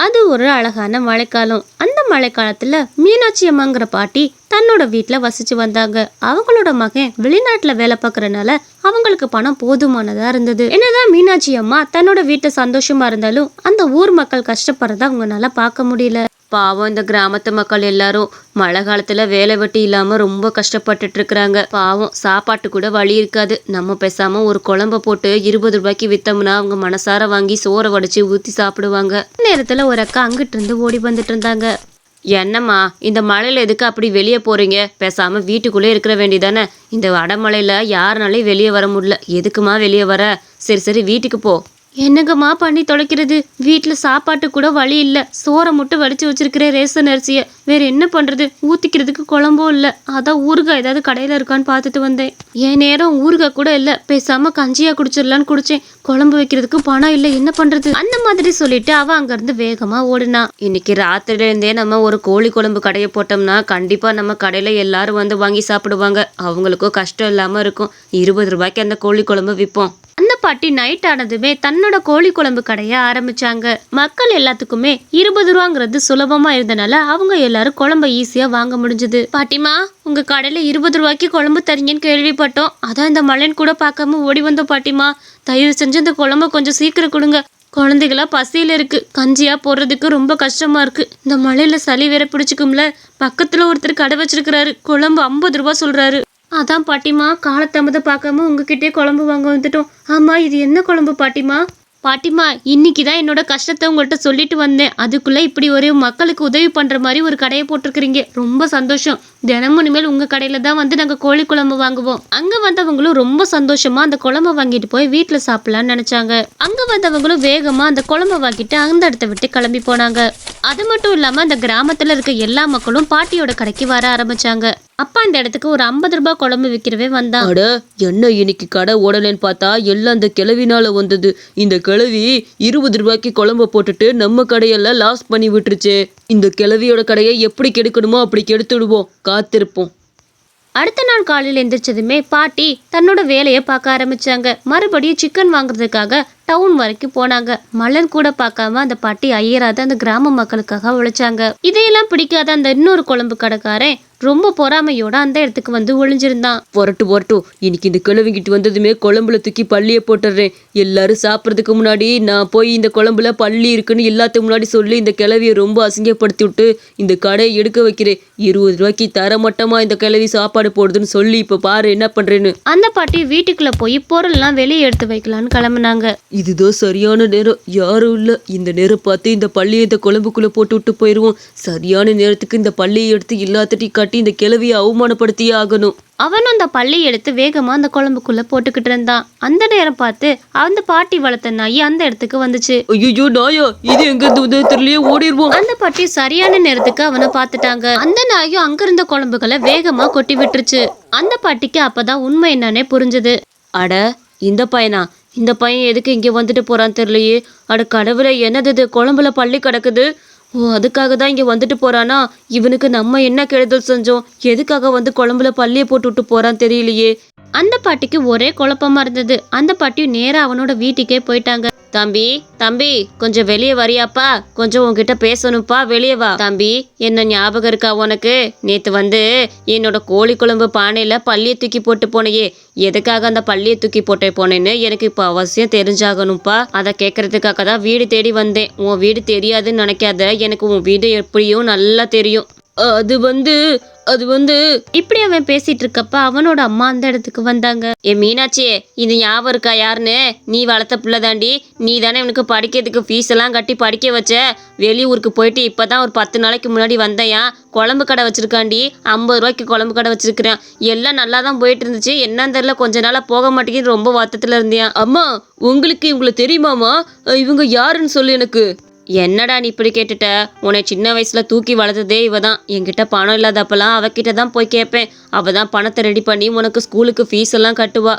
அது ஒரு அழகான மழைக்காலம். அந்த மழைக்காலத்துல மீனாட்சி அம்மாங்கிற பாட்டி தன்னோட வீட்டுல வசிச்சு வந்தாங்க. அவங்களோட மகன் வெளிநாட்டுல வேலை பார்க்கறனால அவங்களுக்கு பணம் போதுமானதா இருந்தது. என்னதான் மீனாட்சி அம்மா தன்னோட வீட்டை சந்தோஷமா இருந்தாலும் அந்த ஊர் மக்கள் கஷ்டப்படுறத அவங்களால பார்க்க முடியல. பாவம், இந்த கிராமத்து மக்கள் எல்லாரும் மழை காலத்துல வேலை வெட்டி இல்லாம ரொம்ப கஷ்டப்பட்டுட்டு இருக்கிறாங்க. பாவம், சாப்பாட்டு கூட வழி இருக்காது. நம்ம பேசாம ஒரு குழம்ப போட்டு 20 ரூபாய்க்கு வித்தோம்னா அவங்க மனசார வாங்கி சோறை வடிச்சு ஊத்தி சாப்பிடுவாங்க. நேரத்துல ஒரு அக்கா அங்கிட்டு இருந்து ஓடி வந்துட்டு இருந்தாங்க. என்னம்மா, இந்த மழையில எதுக்கு அப்படி வெளியே போறீங்க? பேசாம வீட்டுக்குள்ளே இருக்கிற வேண்டியதானே. இந்த அடமழையில யாருனாலையும் வெளியே வர முடியல. எதுக்குமா வெளியே வர? சரி சரி, வீட்டுக்கு போ. என்னங்கம்மா பண்ணி தொலைக்கிறது? வீட்டுல சாப்பாட்டு கூட வழி இல்ல. சோறை மட்டும் வடிச்சு வச்சிருக்கிற ரேஷன் அரிசிய. வேற என்ன பண்றது? ஊத்திக்கிறதுக்கு குழம்பும் இல்ல. அதான் ஊறுகாய் ஏதாவது கடையில இருக்கான்னு பார்த்துட்டு வந்தேன். என் நேரம் ஊறுகாய் கூட இல்ல. பேசாம கஞ்சியா குடிச்சிடலான்னு குடிச்சேன். குழம்பு வைக்கிறதுக்கு பணம் இல்ல. என்ன பண்றது? அந்த மாதிரி சொல்லிட்டு அவ அங்க இருந்து வேகமா ஓடுனா. இன்னைக்கு ராத்திரில இருந்தே நம்ம ஒரு கோழி குழம்பு கடையை போட்டோம்னா கண்டிப்பா நம்ம கடையில எல்லாரும் வந்து வாங்கி சாப்பிடுவாங்க. அவங்களுக்கும் கஷ்டம் இல்லாம இருக்கும். 20 ரூபாய்க்கு அந்த கோழி குழம்பு விற்போம். அந்த பாட்டி நைட் ஆனதுமே தன்னோட கோழி குழம்பு கடைய ஆரம்பிச்சாங்க. மக்கள் எல்லாத்துக்குமே 20 ரூபாங்கிறது சுலபமா இருந்தனால அவங்க எல்லாரும் குழம்பு ஈஸியா வாங்க முடிஞ்சது. பாட்டிமா, உங்க கடையில 20 ரூபாய்க்கு குழம்பு தரீங்கன்னு கேள்விப்பட்டோம். அதான் இந்த மழைன்னு கூட பார்க்காம ஓடி வந்தோம். பாட்டிமா, தயவு செஞ்சு இந்த குழம்பு கொஞ்சம் சீக்கிரம் கொடுங்க. குழந்தைகளா பசியில இருக்கு. கஞ்சியா போடுறதுக்கு ரொம்ப கஷ்டமா இருக்கு. இந்த மழையில சளி வேற பிடிச்சிக்கும்ல. பக்கத்துல ஒருத்தர் கடை வச்சிருக்கிறாரு. குழம்பு 50 ரூபாய் சொல்றாரு. அதான் பாட்டிமா, காலத்தாமதம் பார்க்காம உங்ககிட்டே குழம்பு வாங்க வந்துட்டோம். ஆமா, இது என்ன குழம்பு பாட்டிமா? பாட்டிமா, இன்னைக்கு தான் என்னோட கஷ்டத்தை உங்கள்கிட்ட சொல்லிட்டு வந்தேன். அதுக்குள்ள இப்படி ஒரு மக்களுக்கு உதவி பண்ற மாதிரி ஒரு கடையை போட்டிருக்கிறீங்க. ரொம்ப சந்தோஷம். தினமும் இனிமேல் உங்க கடையில தான் வந்து நாங்க கோழி குழம்பு வாங்குவோம். அங்க வந்தவங்களும் ரொம்ப சந்தோஷமா அந்த குழம்பை வாங்கிட்டு போய் வீட்டுல சாப்பிடலாம்னு நினைச்சாங்க. அங்க வந்தவங்களும் வேகமா அந்த குழம்பை வாங்கிட்டு அந்த இடத்த விட்டு கிளம்பி போனாங்க. அது மட்டும் இல்லாம அந்த கிராமத்துல இருக்க எல்லா மக்களும் பாட்டியோட கடைக்கு வர ஆரம்பிச்சாங்க. அப்பா இந்த இடத்துக்கு ஒரு 50 ரூபாய் குழம்பு விற்கிறவே வந்தான். அட, என்ன இன்னைக்கு கடை ஓடலன்னு பார்த்தா எல்லாம் அந்த கிளவினால வந்தது. இந்த கிளவி 20 ரூபாய்க்கு குழம்பு போட்டுட்டு நம்ம கடையெல்லாம் லாஸ் பண்ணி விட்டுருச்சு. இந்த கிளவியோட கடையை எப்படி கெடுக்கணுமோ அப்படி கெடுத்துடுவோம். காத்திருப்போம். அடுத்த நாள் காலையில் எந்திரிச்சதுமே பாட்டி தன்னோட வேலையை பார்க்க ஆரம்பிச்சாங்க. மறுபடியும் சிக்கன் வாங்குறதுக்காக டவுன் வரைக்கும் போனாங்க. மலன் கூட பார்க்காம அந்த பாட்டி ஐயராத அந்த கிராம மக்களுக்காக உழைச்சாங்க. இதையெல்லாம் பிடிக்காத அந்த இன்னொரு குழம்பு கடைக்காரன் ரொம்ப பொறாமையோட அந்த இடத்துக்கு வந்து ஒளிஞ்சிருந்தான். பொரட்டும், இன்னைக்கு இந்த கிழவிங்கிட்டு வந்ததுமே குழம்புல தூக்கி பள்ளியை போட்டுடுறேன். எல்லாரும் சாப்பிட்றதுக்கு முன்னாடி நான் போய் இந்த குழம்புல பள்ளி இருக்குன்னு எல்லாத்துக்கு முன்னாடி சொல்லி இந்த கிழவியை ரொம்ப அசிங்கப்படுத்தி விட்டு இந்த கடையை எடுக்க வைக்கிறேன். 20 ரூபாய்க்கு தரமட்டமா இந்த கிழவி சாப்பாடு போடுதுன்னு சொல்லி இப்ப பாரு என்ன பண்றேன்னு. அந்த பாட்டி வீட்டுக்குள்ள போய் பொருள்லாம் வெளியே எடுத்து வைக்கலான்னு கிளம்புனாங்க. இதுதான் சரியான நேரம். யாரும் இல்ல. இந்த நேரம் பார்த்து இந்த பள்ளியை இந்த குழம்புக்குள்ள போட்டு விட்டு போயிருவோம். சரியான நேரத்துக்கு இந்த பள்ளியை எடுத்து எல்லாத்திட்டையும் காட்டி இந்த கிழவியை அவமானப்படுத்தியே ஆகணும். அவனும் அந்த பள்ளியை எடுத்து வேகமா அந்த குழம்புக்குள்ள போட்டுக்கிட்டு இருந்தான். அந்த நேரம் பார்த்து அந்த பாட்டி வளர்த்த நாய் அந்த இடத்துக்கு வந்துச்சு. ஐயோ நாயா, இது எங்க இருந்து தெரியலையே, ஓடிடுவோம். அந்த பாட்டி சரியான நேரத்துக்கு அவனை பார்த்துட்டாங்க. அந்த நாயும் அங்க இருந்த குழம்புகளை வேகமா கொட்டி விட்டுருச்சு. அந்த பாட்டிக்கு அப்பதான் உண்மை என்னன்னே புரிஞ்சது. அட, இந்த பையனா? இந்த பையன் எதுக்கு இங்கே வந்துட்டு போறான்னு தெரியலையே. அட கடவுளே, என்னது குழம்புல பள்ளி கிடக்குது? ஓ, அதுக்காக தான் இங்கே வந்துட்டு போறானா? இவனுக்கு நம்ம என்ன கெடுதல் செஞ்சோம்? எதுக்காக வந்து குழம்புல பள்ளியை போட்டு விட்டு போறான்னு தெரியலையே. அந்த பாட்டிக்கு ஒரே குழப்பமா இருந்தது. அந்த பாட்டியும் நேரா அவனோட வீட்டுக்கே போயிட்டாங்க. தம்பி கொஞ்சம் வெளியே வரியாப்பா? கொஞ்சம் உன்கிட்ட பேசணும்ப்பா, வெளியே வா. தம்பி, என்ன ஞாபகம் இருக்கா உனக்கு? நேத்து வந்து என்னோட கோழி குழம்பு பானையில பள்ளியை தூக்கி போட்டு போனையே, எதுக்காக அந்த பள்ளியை தூக்கி போட்டு போனேன்னு எனக்கு இப்போ அவசியம் தெரிஞ்சாகணும்ப்பா. அதை கேட்கறதுக்காக தான் வீடு தேடி வந்தேன். உன் வீடு தெரியாதுன்னு நினைக்காத, எனக்கு உன் வீடு எப்படியும் நல்லா தெரியும். அது வந்து இப்படி அவன் பேசிட்டு இருக்கப்ப அவனோட அம்மா அந்த இடத்துக்கு வந்தாங்க. மீனாட்சி, இது ஞாபகம் இருக்கா யாருன்னு? நீ வளர்த்த பிள்ளை தாண்டி. நீ தானே இவனுக்கு படிக்கிறதுக்கு ஃபீஸ் எல்லாம் கட்டி படிக்க வச்ச. வெளியூருக்கு போயிட்டு இப்பதான் ஒரு 10 நாளைக்கு முன்னாடி வந்தையா. குழம்பு கடை வச்சிருக்காண்டி. 50 ரூபாய்க்கு குழம்பு கடை வச்சிருக்கிறேன். எல்லாம் நல்லா தான் போயிட்டு இருந்துச்சு. என்னன்னு தெரியல, கொஞ்ச நாளா போக மாட்டேங்குது. ரொம்ப வருத்தத்துல இருந்தேன். அம்மா, உங்களுக்கு இவங்களை தெரியுமாமா? இவங்க யாருன்னு சொல்லு எனக்கு. என்னடா நீ இப்படி கேட்டுட்ட? உன்னை சின்ன வயசுல தூக்கி வளர்த்ததே இவ தான். என்கிட்ட பணம் இல்லாதப்பெல்லாம் அவகிட்ட தான் போய் கேட்பேன். அவ தான் பணத்தை ரெடி பண்ணி உனக்கு ஸ்கூலுக்கு ஃபீஸ் எல்லாம் கட்டுவா.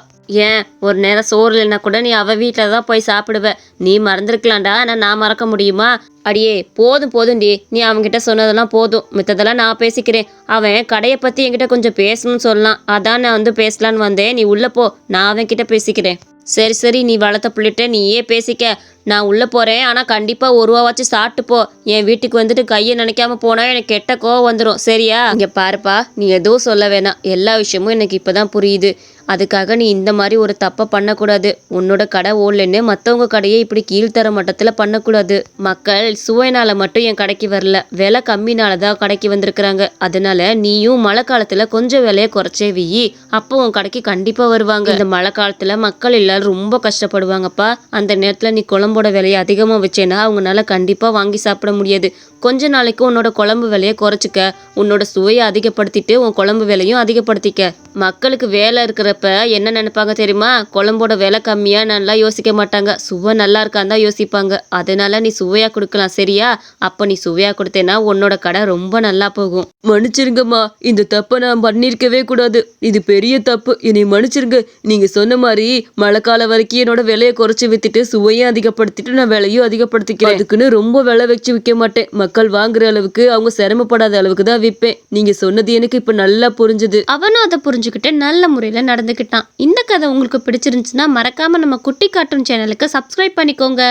ஏன், ஒரு நேரம் சோறு இல்லைன்னா கூட நீ அவ வீட்டில் தான் போய் சாப்பிடுவ. நீ மறந்துருக்கலாம்டா, ஆனால் நான் மறக்க முடியுமா? அடியே, போதும்டி, நீ அவன்கிட்ட சொன்னதெல்லாம் போதும். மித்ததெல்லாம் நான் பேசிக்கிறேன். அவன் கடையை பற்றி என்கிட்ட கொஞ்சம் பேசணும்னு சொல்லலாம். அதான் நான் வந்து பேசலான்னு வந்தேன். நீ உள்ளே போ, நான் அவன்கிட்ட பேசிக்கிறேன். சரி, நீ வளர்த்த பிள்ளைகிட்ட நீயே பேசிக்க. நான் உள்ள போறேன், ஆனா கண்டிப்பா ஒரு ரூபாவாச்சும் சாப்பிட்டு போ. என் வீட்டுக்கு வந்துட்டு கையை நினைக்காம போனா எனக்கு கெட்ட கோவம் வந்துடும், சரியா? இங்க பாருப்பா, நீ எதுவும் சொல்ல வேணாம். எல்லா விஷயமும் எனக்கு இப்பதான் புரியுது. அதுக்காக நீ இந்த மாதிரி ஒரு தப்பை பண்ணக்கூடாது. உன்னோட கடை ஓடலன்னு மற்றவங்க கடையை இப்படி கீழ்த்தர மட்டத்தில் பண்ணக்கூடாது. மக்கள் சுவைனால மட்டும் என் கடைக்கு வரல, விலை கம்மினால தான் கடைக்கு வந்திருக்கிறாங்க. அதனால நீயும் மழை காலத்துல கொஞ்சம் விலையை குறைச்சே வீயி, அப்போ உன் கடைக்கு கண்டிப்பா வருவாங்க. இந்த மழை காலத்துல மக்கள் எல்லாரும் ரொம்ப கஷ்டப்படுவாங்கப்பா. அந்த நேரத்துல நீ குழம்போட விலையை அதிகமா வச்சேன்னா அவங்களால கண்டிப்பா வாங்கி சாப்பிட முடியாது. கொஞ்ச நாளைக்கு உன்னோட குழம்பு விலையை குறைச்சிக்க, உன்னோட சுவையை அதிகப்படுத்திட்டு உன் குழம்பு விலையும் அதிகப்படுத்திக்க. மக்களுக்கு வேலை இருக்கிறப்ப என்ன நினைப்பாங்க தெரியுமா? குழம்போட விலை கம்மியா நல்லா யோசிக்க மாட்டாங்க, சுவை நல்லா இருக்கான்னு தான் யோசிப்பாங்க. அதனால நீ சுவையா கொடுக்கலாம், சரியா? அப்ப நீ சுவையா கொடுத்தேன்னா உன்னோட கடை ரொம்ப நல்லா போகும். மன்னிச்சிருங்கம்மா, இந்த தப்பை நான் பண்ணிருக்கவே கூடாது. இது பெரிய தப்பு, என்னை மன்னிச்சிருங்க. நீங்க சொன்ன மாதிரி மழை காலம் வரைக்கும் என்னோட விலையை குறைச்சி வித்துட்டு சுவையும் அதிகப்படுத்திட்டு நான் விலையும் அதிகப்படுத்திக்கிறேன். அதுக்குன்னு ரொம்ப விலை வச்சு விற்க மாட்டேன். மக்கள் வாங்குற அளவுக்கு, அவங்க சிரமப்படாத அளவுக்கு தான் விற்பேன். நீங்க சொன்னது எனக்கு இப்ப நல்லா புரிஞ்சுது. அவனும் அதை புரிஞ்சுக்கிட்டு நல்ல முறையில் நடந்துக்கிட்டான். இந்த கதை உங்களுக்கு பிடிச்சிருந்துச்சுன்னா மறக்காம நம்ம குட்டி கார்ட்டூன் சேனலுக்கு சப்ஸ்கிரைப் பண்ணிக்கோங்க.